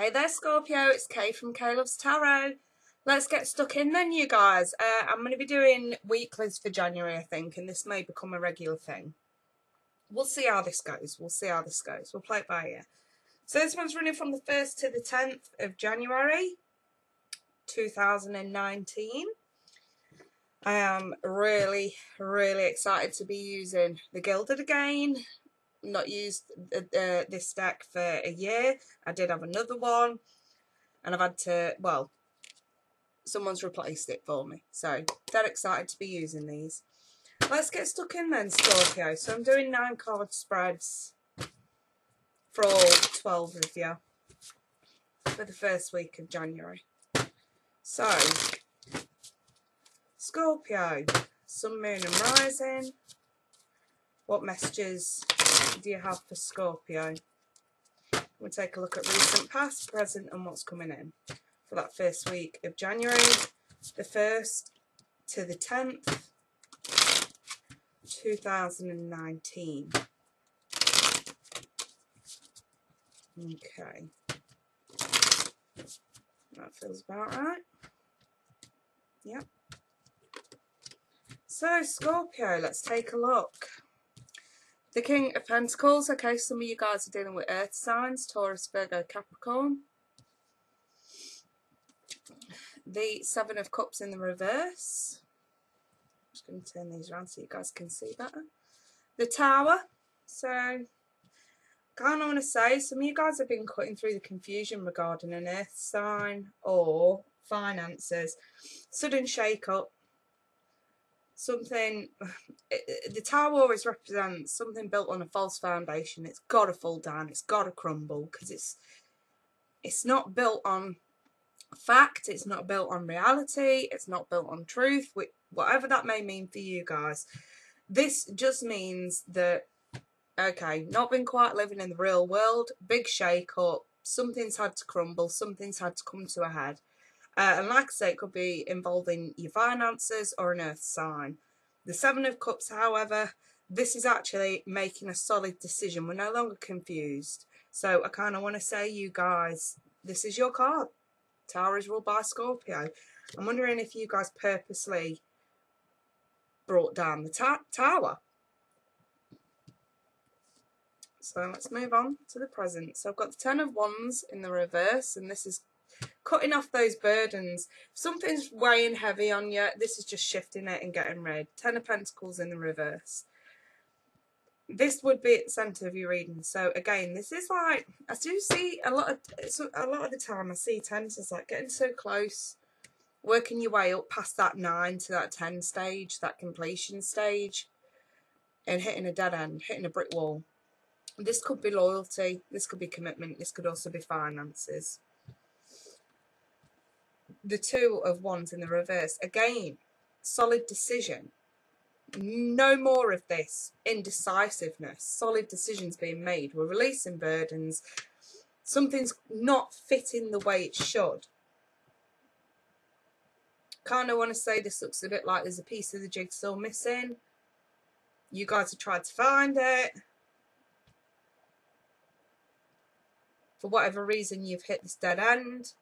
Hey there Scorpio, it's Kay from Kay Loves Tarot. Let's get stuck in then, you guys. I'm going to be doing weeklies for January, I think, and this may become a regular thing. We'll see how this goes. We'll play it by ear. So this one's running from the 1st to the 10th of January 2019. I am really excited to be using the Gilded again. Not used this deck for a year. I did have another one and I've had to, well, someone's replaced it for me, so dead excited to be using these. Let's get stuck in then, Scorpio. So I'm doing 9 card spreads for all 12 of you for the first week of January. So Scorpio, Sun, Moon and Rising, what messages do you have for Scorpio? We'll take a look at recent, past, present and what's coming in for that first week of January, the 1st to the 10th, 2019. Okay. That feels about right. Yep. So, Scorpio, let's take a look. The King of Pentacles. Okay, some of you guys are dealing with earth signs, Taurus, Virgo, Capricorn. The 7 of Cups in the reverse. I'm just going to turn these around so you guys can see better. The Tower. So, kind of want to say, some of you guys have been cutting through the confusion regarding an earth sign or finances. Sudden shake-up. Something, the Tower always represents something built on a false foundation. It's got to fall down. It's got to crumble because it's not built on fact. It's not built on reality. It's not built on truth. Whatever that may mean for you guys. This just means that, okay, not been quite living in the real world. Big shake up. Something's had to crumble. Something's had to come to a head. And like I say, it could be involving your finances or an earth sign. The 7 of Cups, however, this is actually making a solid decision. We're no longer confused. So I kind of want to say, you guys, this is your card. Tower is ruled by Scorpio. I'm wondering if you guys purposely brought down the Tower. So let's move on to the present. So I've got the 10 of Wands in the reverse, and this is cutting off those burdens. If something's weighing heavy on you, this is just shifting it and getting rid. 10 of Pentacles in the reverse. This would be at the centre of your reading. So again, this is like, I do see a lot of the time I see 10s as like getting so close, working your way up past that 9 to that 10 stage, that completion stage, and hitting a dead end, hitting a brick wall. This could be loyalty, this could be commitment, this could also be finances. The 2 of Wands in the reverse. Again, solid decision. No more of this indecisiveness. Solid decisions being made. We're releasing burdens. Something's not fitting the way it should. Kind of want to say this looks a bit like there's a piece of the jigsaw missing. You guys have tried to find it. For whatever reason, you've hit this dead end.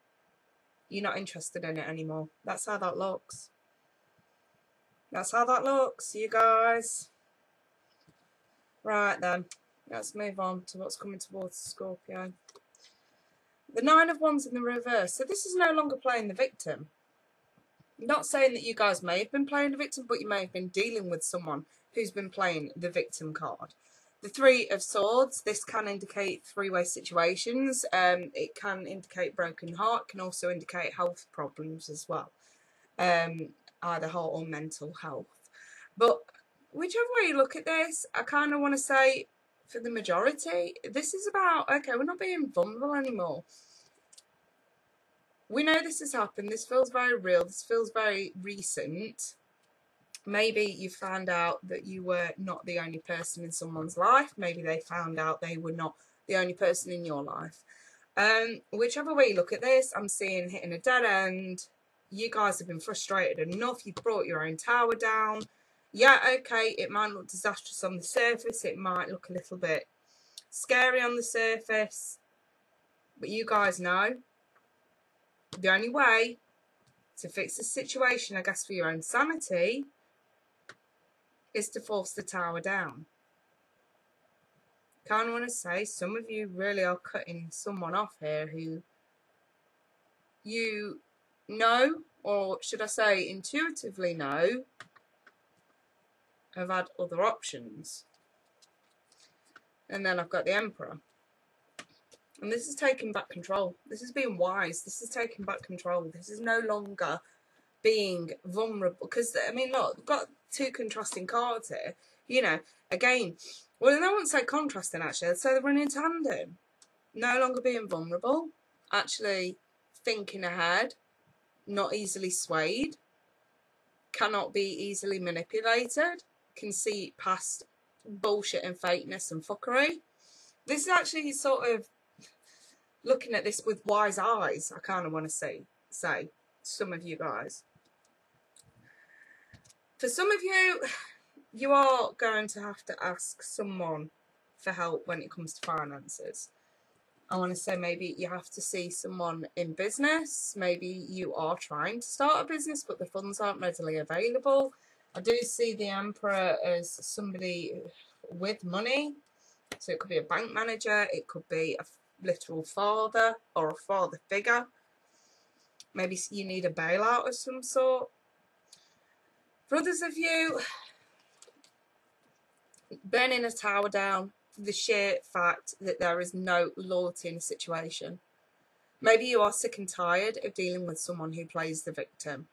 You're not interested in it anymore. That's how that looks. That's how that looks, you guys. Right then, let's move on to what's coming towards Scorpio. The 9 of Wands in the reverse. So this is no longer playing the victim. I'm not saying that you guys may have been playing the victim, but you may have been dealing with someone who's been playing the victim card. The 3 of Swords, this can indicate three-way situations. It can indicate broken heart, can also indicate health problems as well. Either heart or mental health. But whichever way you look at this, I kind of want to say, for the majority, this is about, okay, we're not being vulnerable anymore. We know this has happened. This feels very real. This feels very recent. Maybe you found out that you were not the only person in someone's life. Maybe they found out they were not the only person in your life. Whichever way you look at this, I'm seeing hitting a dead end. You guys have been frustrated enough. You've brought your own tower down. Yeah, okay, it might look disastrous on the surface. It might look a little bit scary on the surface. But you guys know the only way to fix the situation, I guess, for your own sanity, is to force the tower down. Kind of want to say, some of you really are cutting someone off here who you know, or should I say intuitively know, have had other options. And then I've got the Emperor. And this is taking back control. This is being wise. This is taking back control. This is no longer being vulnerable. Because, I mean, look, we've got two contrasting cards here. You know, again, well, I won't say contrasting, actually. I'd say they're running in tandem. No longer being vulnerable. Actually thinking ahead. Not easily swayed. Cannot be easily manipulated. Can see past bullshit and fakeness and fuckery. This is actually sort of looking at this with wise eyes, I kind of want to say some of you guys. For some of you, you are going to have to ask someone for help when it comes to finances. I want to say maybe you have to see someone in business. Maybe you are trying to start a business, but the funds aren't readily available. I do see the Emperor as somebody with money. So it could be a bank manager, it could be a literal father or a father figure. Maybe you need a bailout of some sort. For others of you, burning a tower down for the sheer fact that there is no loyalty in the situation. Maybe you are sick and tired of dealing with someone who plays the victim.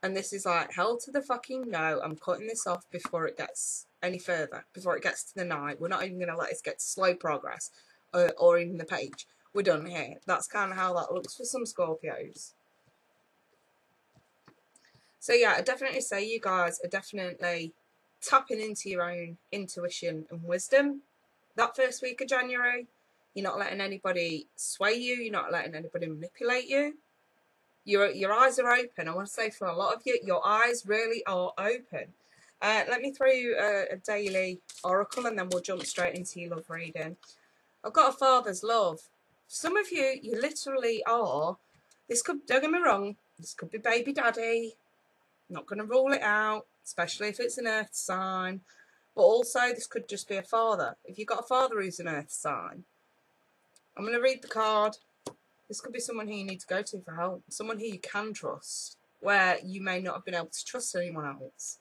And this is like, hell to the fucking no, I'm cutting this off before it gets any further, before it gets to the night. We're not even going to let this get to slow progress or even the page. We're done here. That's kind of how that looks for some Scorpios. So yeah, I definitely say you guys are definitely tapping into your own intuition and wisdom. That first week of January, you're not letting anybody sway you. You're not letting anybody manipulate you. Your eyes are open. I want to say for a lot of you, your eyes really are open. Let me throw you a daily oracle and then we'll jump straight into your love reading. I've got a father's love. Some of you, you literally are. This could, don't get me wrong, this could be baby daddy. Not going to rule it out, especially if it's an earth sign. But also, this could just be a father. If you've got a father who's an earth sign, I'm going to read the card. This could be someone who you need to go to for help. Someone who you can trust, where you may not have been able to trust anyone else.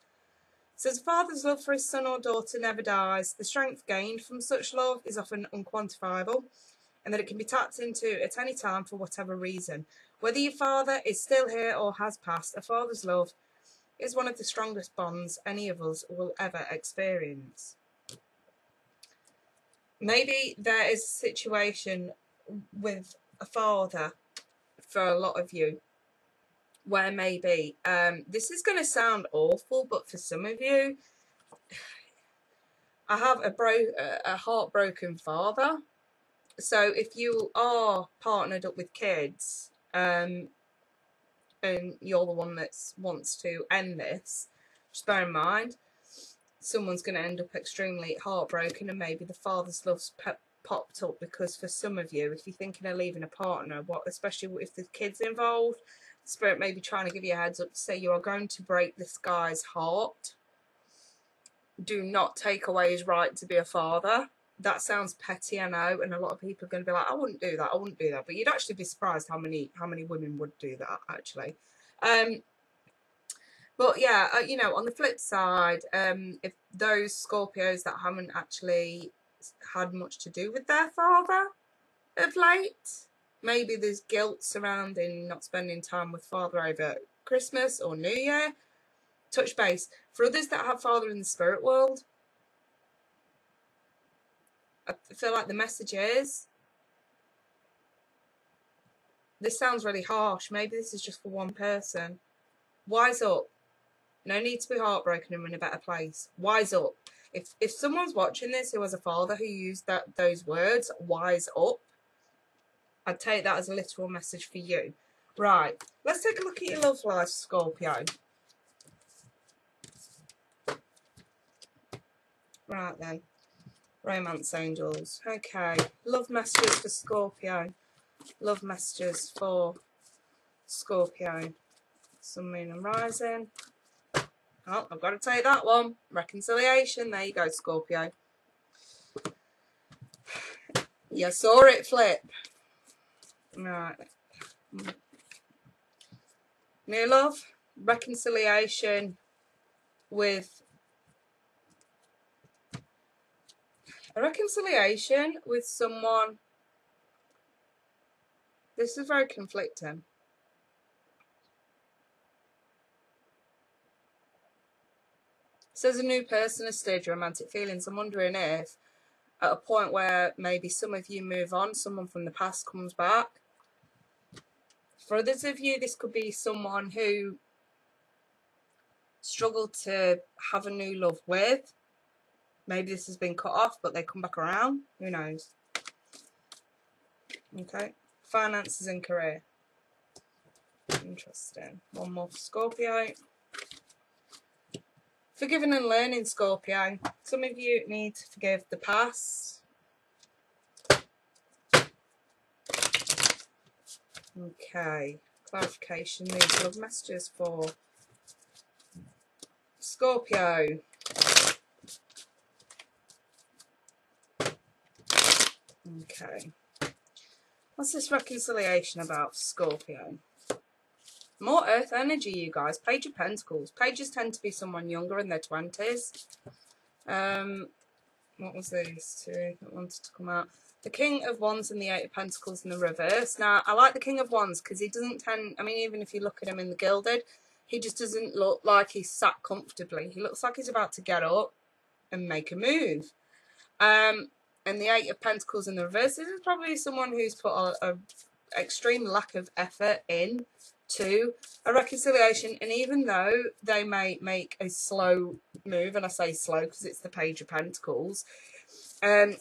It says, a father's love for his son or daughter never dies. The strength gained from such love is often unquantifiable, and that it can be tapped into at any time for whatever reason. Whether your father is still here or has passed, a father's love is one of the strongest bonds any of us will ever experience. Maybe there is a situation with a father for a lot of you where maybe, this is going to sound awful, but for some of you, I have a heartbroken father. So if you are partnered up with kids, and you're the one that wants to end this, just bear in mind, someone's going to end up extremely heartbroken, and maybe the father's love's popped up because for some of you, if you're thinking of leaving a partner, especially if the kid's involved, the spirit may be trying to give you a heads up to say you are going to break this guy's heart. Do not take away his right to be a father. That sounds petty, I know, and a lot of people are going to be like, I wouldn't do that, I wouldn't do that. But you'd actually be surprised how many women would do that, actually. But yeah, you know, on the flip side, if those Scorpios that haven't actually had much to do with their father of late, maybe there's guilt surrounding not spending time with father over Christmas or New Year, touch base. For others that have father in the spirit world, I feel like the message is, this sounds really harsh, maybe this is just for one person. Wise up. No need to be heartbroken and in a better place. Wise up. If someone's watching this who has a father who used those words, wise up, I'd take that as a literal message for you. Right, let's take a look at your love life, Scorpio. Right then. Romance angels. Okay. Love messages for Scorpio. Love messages for Scorpio, Sun, Moon and Rising. Oh, I've got to take that one. Reconciliation. There you go, Scorpio. You saw it flip. Right. New love. Reconciliation with... A reconciliation with someone. This is very conflicting. Says a new person has stirred your romantic feelings. I'm wondering if at a point where maybe some of you move on, someone from the past comes back. For others of you, this could be someone who struggled to have a new love with. Maybe this has been cut off, but they come back around. Who knows? Okay. Finances and career. Interesting. One more for Scorpio. Forgiving and learning, Scorpio. Some of you need to forgive the past. Okay. Clarification. These love messages for Scorpio. Okay. What's this reconciliation about, Scorpio? More earth energy, you guys. Page of Pentacles. Pages tend to be someone younger in their 20s. What was these two that wanted to come out? The King of Wands and the Eight of Pentacles in the reverse. Now, I like the King of Wands because he doesn't tend... I mean, even if you look at him in the Gilded, he just doesn't look like he's sat comfortably. He looks like he's about to get up and make a move. And the Eight of Pentacles in the reverse, this is probably someone who's put a extreme lack of effort in to a reconciliation, and even though they may make a slow move, and I say slow because it's the Page of Pentacles, they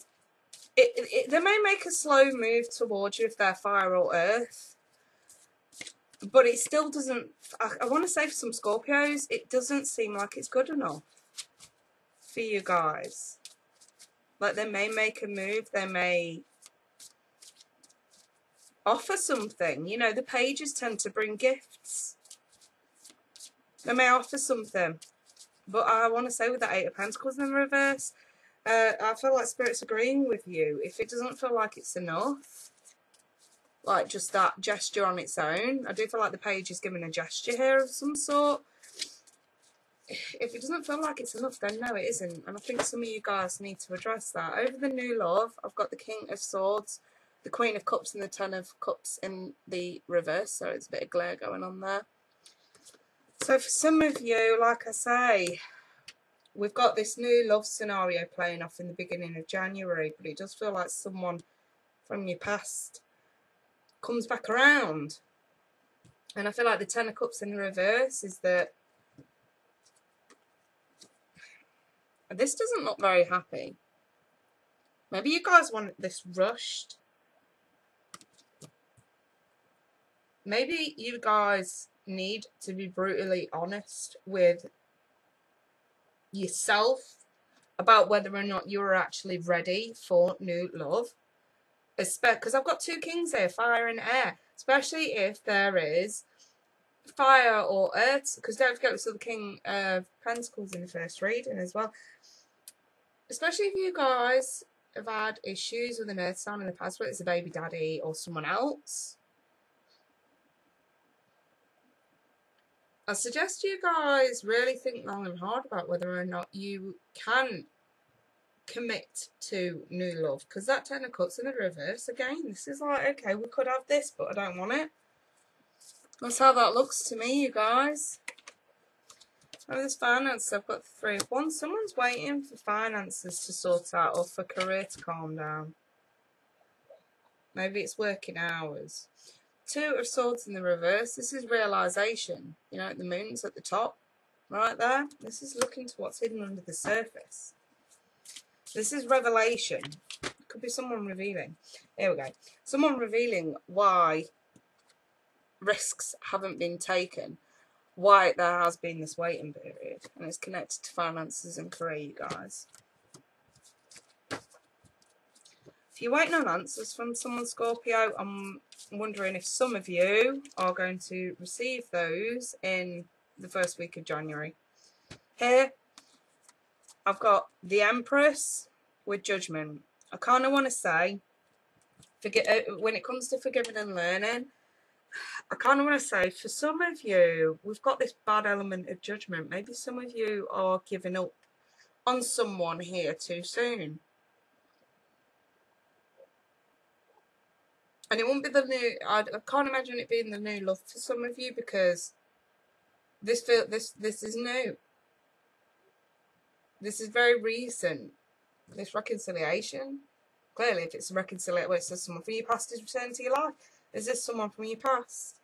may make a slow move towards you if they're fire or earth, but it still doesn't, I want to say for some Scorpios, it doesn't seem like it's good enough for you guys. Like, they may make a move, they may offer something. You know, the pages tend to bring gifts. They may offer something. But I want to say with that Eight of Pentacles in the reverse, I feel like Spirit's agreeing with you. If it doesn't feel like it's enough, like just that gesture on its own, I do feel like the page is giving a gesture here of some sort. If it doesn't feel like it's enough, then no, it isn't. And I think some of you guys need to address that. Over the new love, I've got the King of Swords, the Queen of Cups and the Ten of Cups in the reverse. So it's a bit of glare going on there. So for some of you, like I say, we've got this new love scenario playing off in the beginning of January. But it does feel like someone from your past comes back around. And I feel like the Ten of Cups in the reverse is that this doesn't look very happy. Maybe you guys want this rushed. Maybe you guys need to be brutally honest with yourself about whether or not you're actually ready for new love. Because I've got two kings here, fire and air. Especially if there is fire or earth. Because don't forget we saw the King of Pentacles in the first reading as well. Especially if you guys have had issues with an earth sign in the past, whether it's a baby daddy or someone else. I suggest you guys really think long and hard about whether or not you can commit to new love. Because that Ten of Cups in the reverse, again, this is like, okay, we could have this, but I don't want it. That's how that looks to me, you guys. Oh, this finance, I've got the Three of Wands. Someone's waiting for finances to sort out or for career to calm down. Maybe it's working hours. Two of Swords in the reverse. This is realisation. You know, the moon's at the top, right there. This is looking to what's hidden under the surface. This is revelation. Could be someone revealing. Here we go. Someone revealing why risks haven't been taken. Why there has been this waiting period. And it's connected to finances and career, you guys. If you're waiting on answers from someone, Scorpio, I'm wondering if some of you are going to receive those in the first week of January. Here, I've got the Empress with Judgment. I kind of want to say, when it comes to forgiving and learning, I kind of want to say, for some of you, we've got this bad element of judgment. Maybe some of you are giving up on someone here too soon. And it won't be the new, I can't imagine it being the new love for some of you, because this is new. This is very recent. This reconciliation. Clearly, if it's a reconciliation, well, it says someone from your past is returning to your life. Is this someone from your past?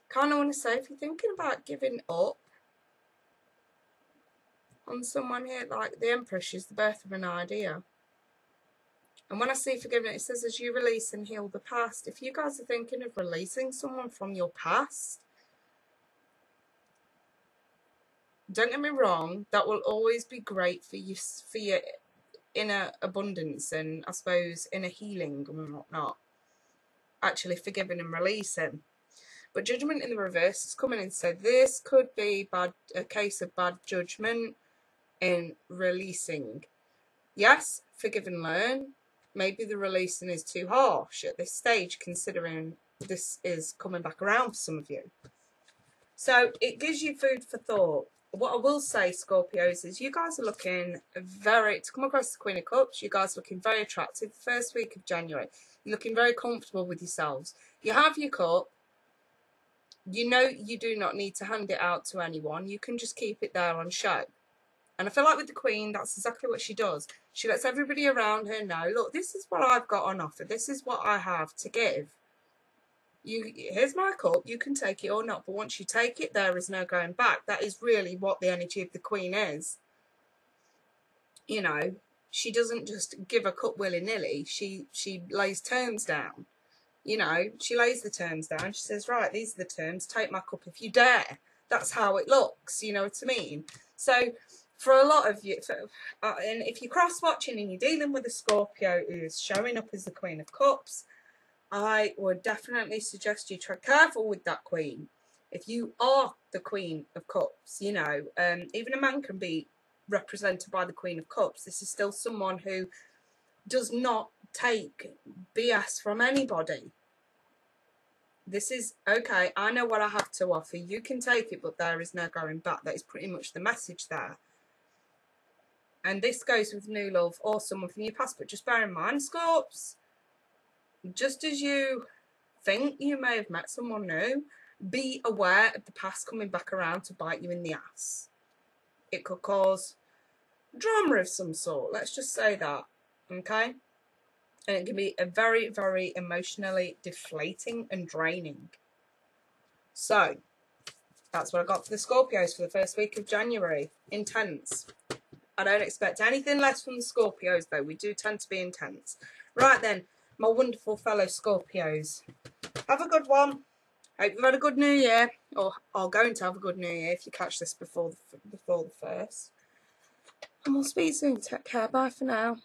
Kind of want to say, if you're thinking about giving up on someone here, like the Empress is the birth of an idea. And when I see forgiveness, it says, as you release and heal the past. If you guys are thinking of releasing someone from your past, don't get me wrong, that will always be great for your inner abundance and, I suppose, inner healing and whatnot. Actually forgiving and releasing. But Judgment in the reverse is coming in. So this could be a case of bad judgment in releasing. Yes, forgive and learn. Maybe the releasing is too harsh at this stage, considering this is coming back around for some of you. So it gives you food for thought. What I will say, Scorpios, is you guys are looking to come across the Queen of Cups, you guys are looking very attractive. First week of January. You're looking very comfortable with yourselves. You have your cup. You know you do not need to hand it out to anyone. You can just keep it there on show. And I feel like with the Queen, that's exactly what she does. She lets everybody around her know, look, this is what I've got on offer. This is what I have to give. Here's my cup. You can take it or not. But once you take it, there is no going back. That is really what the energy of the Queen is. You know, she doesn't just give a cup willy-nilly. She lays terms down. You know, she lays the terms down. She says, right, these are the terms. Take my cup if you dare. That's how it looks. You know what I mean? So for a lot of you, and if you're cross-watching and you're dealing with a Scorpio who's showing up as the Queen of Cups, I would definitely suggest you tread careful with that Queen. If you are the Queen of Cups, you know, even a man can be represented by the Queen of Cups. This is still someone who does not take BS from anybody. This is, okay, I know what I have to offer. You can take it, but there is no going back. That is pretty much the message there. And this goes with new love or someone from your past. But just bear in mind, Scorps, just as you think you may have met someone new, be aware of the past coming back around to bite you in the ass. It could cause drama of some sort. Let's just say that, okay? And it can be a very, very emotionally deflating and draining. So, that's what I got for the Scorpios for the first week of January. Intense. I don't expect anything less from the Scorpios, though. We do tend to be intense. Right then, my wonderful fellow Scorpios. Have a good one. Hope you've had a good New Year. Or are going to have a good New Year if you catch this before the 1st. And we'll speak soon. Take care. Bye for now.